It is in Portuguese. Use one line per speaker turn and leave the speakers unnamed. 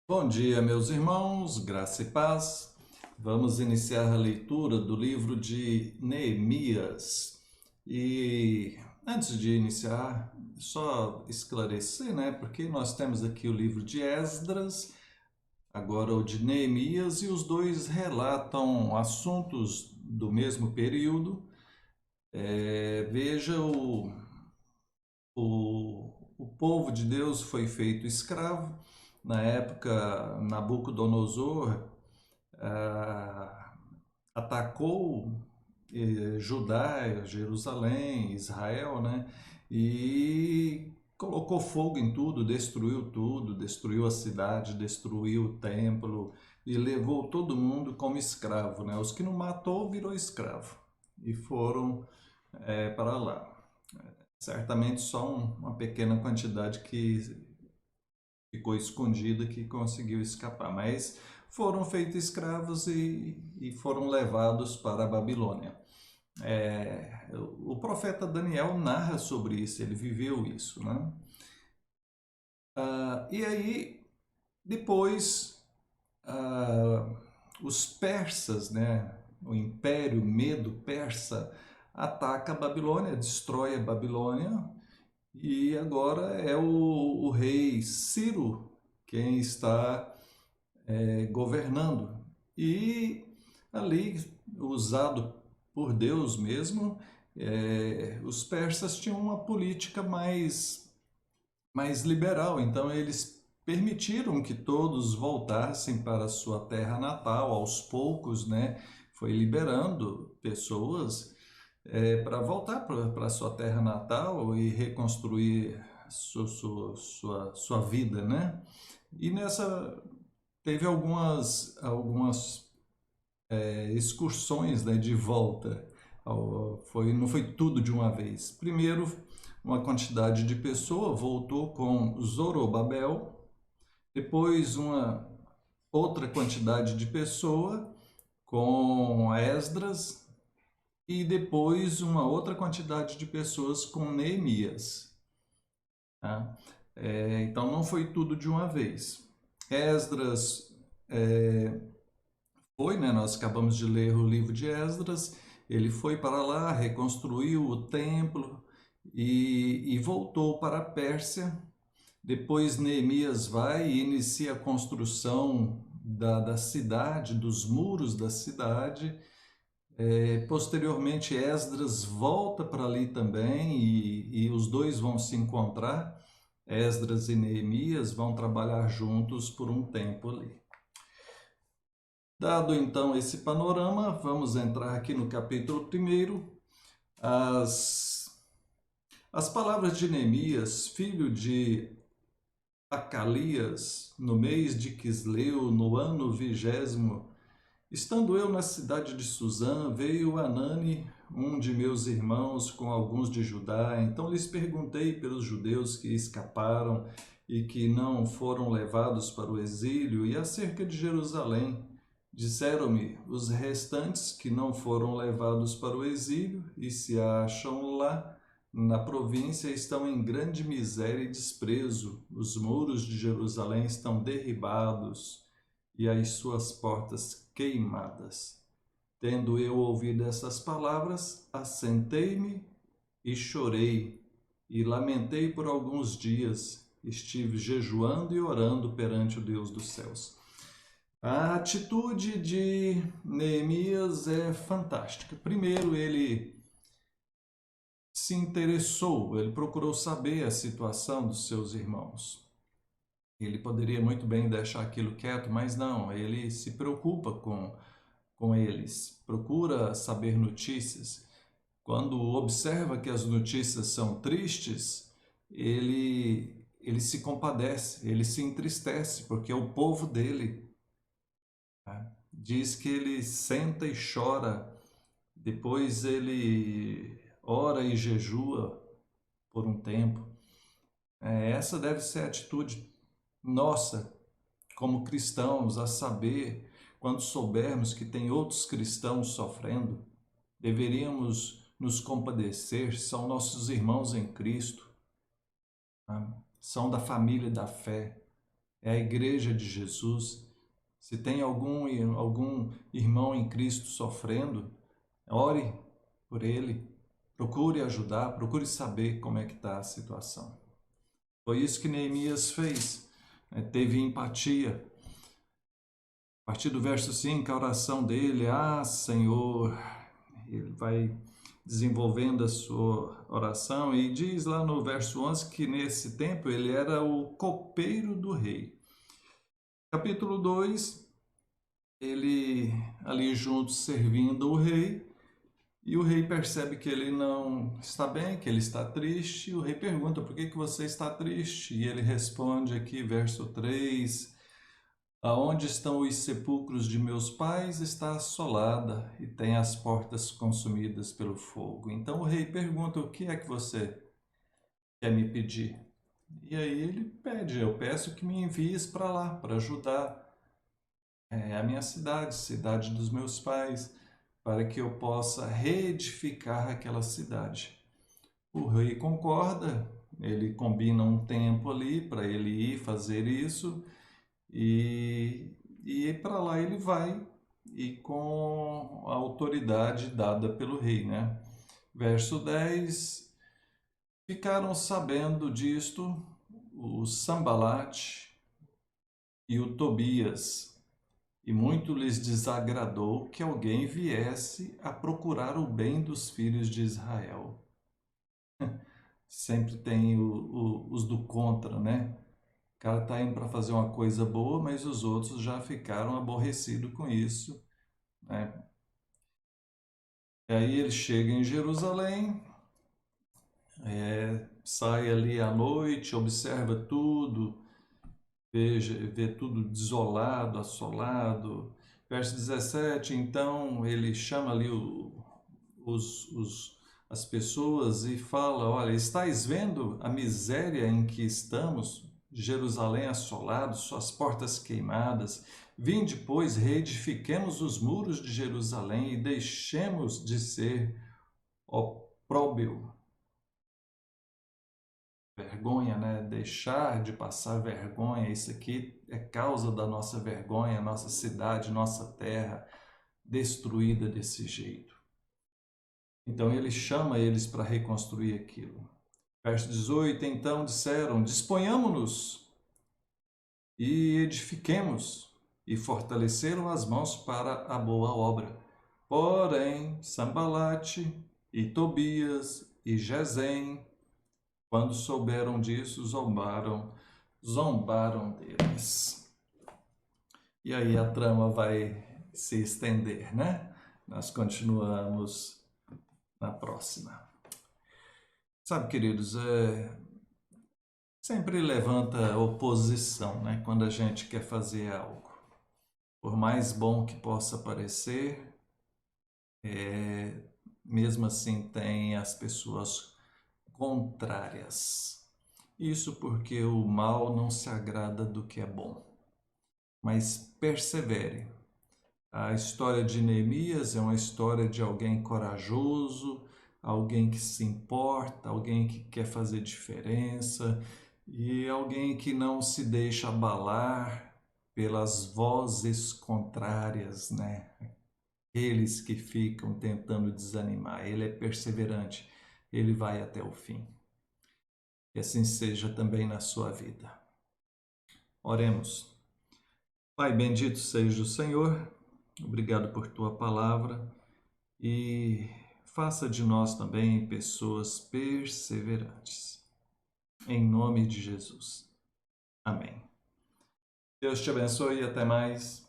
Bom dia, meus irmãos, graça e paz. Vamos iniciar a leitura do livro de Neemias. E antes de iniciar, só esclarecer, né? Porque nós temos aqui o livro de Esdras, agora o de Neemias, e os dois relatam assuntos do mesmo período. Veja, o povo de Deus foi feito escravo. Na época, Nabucodonosor atacou Judá, Jerusalém, Israel, né? E colocou fogo em tudo, destruiu a cidade, destruiu o templo e levou todo mundo como escravo, né? Os que não matou virou escravo e foram para lá. Certamente só uma pequena quantidade que ficou escondida que conseguiu escapar, mas foram feitos escravos e foram levados para a Babilônia. O profeta Daniel narra sobre isso, ele viveu isso, né? E aí, depois, ah, os persas, né? O Império Medo-Persa ataca a Babilônia, destrói a Babilônia, e agora é o rei Ciro quem está governando. E ali, usado por Deus mesmo, os persas tinham uma política mais liberal, então eles permitiram que todos voltassem para a sua terra natal, aos poucos, né? Foi liberando pessoas para voltar para a sua terra natal e reconstruir sua vida, né? E nessa teve algumas excursões, né, de volta. Não foi tudo de uma vez. Primeiro, uma quantidade de pessoas voltou com Zorobabel, depois uma outra quantidade de pessoa com Esdras e depois uma outra quantidade de pessoas com Neemias. Tá? Então não foi tudo de uma vez. Esdras foi, né? Nós acabamos de ler o livro de Esdras. Ele foi para lá, reconstruiu o templo e voltou para a Pérsia. Depois Neemias vai e inicia a construção da cidade, dos muros da cidade. Posteriormente, Esdras volta para ali também e os dois vão se encontrar. Esdras e Neemias vão trabalhar juntos por um tempo ali. Dado então esse panorama, vamos entrar aqui no capítulo 1. As palavras de Neemias, filho de Acalias, no mês de Quisleu, no ano 20º, estando eu na cidade de Suzã, veio Anani, um de meus irmãos, com alguns de Judá. Então lhes perguntei pelos judeus que escaparam e que não foram levados para o exílio, e acerca de Jerusalém. Disseram-me, os restantes que não foram levados para o exílio e se acham lá na província estão em grande miséria e desprezo. Os muros de Jerusalém estão derribados e as suas portas queimadas. Tendo eu ouvido essas palavras, assentei-me e chorei, e lamentei por alguns dias. Estive jejuando e orando perante o Deus dos céus. A atitude de Neemias é fantástica. Primeiro, ele se interessou, ele procurou saber a situação dos seus irmãos. Ele poderia muito bem deixar aquilo quieto, mas não, ele se preocupa com eles, procura saber notícias. Quando observa que as notícias são tristes, ele se compadece, ele se entristece, porque é o povo dele. Tá? Diz que ele senta e chora, depois ele ora e jejua por um tempo. Essa deve ser a atitude nossa como cristãos, a saber, quando soubermos que tem outros cristãos sofrendo, deveríamos nos compadecer, são nossos irmãos em Cristo, tá? São da família da fé. é a igreja de Jesus. Se tem algum irmão em Cristo sofrendo, ore por ele, procure ajudar, procure saber como é que está a situação. Foi isso que Neemias fez, né? Teve empatia. A partir do verso 5, a oração dele, Senhor, ele vai desenvolvendo a sua oração e diz lá no verso 11 que nesse tempo ele era o copeiro do rei. Capítulo 2, ele ali junto servindo o rei, e o rei percebe que ele não está bem, que ele está triste. O rei pergunta, por que você está triste? E ele responde aqui, verso 3, aonde estão os sepulcros de meus pais está assolada e tem as portas consumidas pelo fogo. Então o rei pergunta, o que é que você quer me pedir? E aí ele pede, eu peço que me envies para lá, para ajudar a minha cidade dos meus pais, para que eu possa reedificar aquela cidade. O rei concorda, ele combina um tempo ali para ele ir fazer isso, e para lá ele vai, e com a autoridade dada pelo rei, né? Verso 10, ficaram sabendo disto o Sambalate e o Tobias, e muito lhes desagradou que alguém viesse a procurar o bem dos filhos de Israel. Sempre tem os do contra, né? O cara está indo para fazer uma coisa boa, mas os outros já ficaram aborrecidos com isso, né? E aí ele chega em Jerusalém, sai ali à noite, observa tudo, vê tudo desolado, assolado. Verso 17, então ele chama ali os, os, as pessoas e fala, olha, estáis vendo a miséria em que estamos? Jerusalém assolado, suas portas queimadas. Vinde, pois, reedifiquemos os muros de Jerusalém e deixemos de ser opróbrio. Vergonha, né? Deixar de passar vergonha. Isso aqui é causa da nossa vergonha, nossa cidade, nossa terra destruída desse jeito. Então ele chama eles para reconstruir aquilo. Verso 18, então disseram, disponhamo-nos e edifiquemos, e fortaleceram as mãos para a boa obra. Porém, Sambalate e Tobias e Gesem, quando souberam disso, zombaram deles. E aí a trama vai se estender, né? Nós continuamos na próxima. Sabe, queridos, sempre levanta oposição, né? Quando a gente quer fazer algo. Por mais bom que possa parecer, mesmo assim tem as pessoas contrárias. Isso porque o mal não se agrada do que é bom. Mas persevere. A história de Neemias é uma história de alguém corajoso, alguém que se importa, alguém que quer fazer diferença e alguém que não se deixa abalar pelas vozes contrárias, né? Aqueles que ficam tentando desanimar. Ele é perseverante, ele vai até o fim. Que assim seja também na sua vida. Oremos. Pai, bendito seja o Senhor, obrigado por tua palavra e faça de nós também pessoas perseverantes. Em nome de Jesus. Amém. Deus te abençoe e até mais.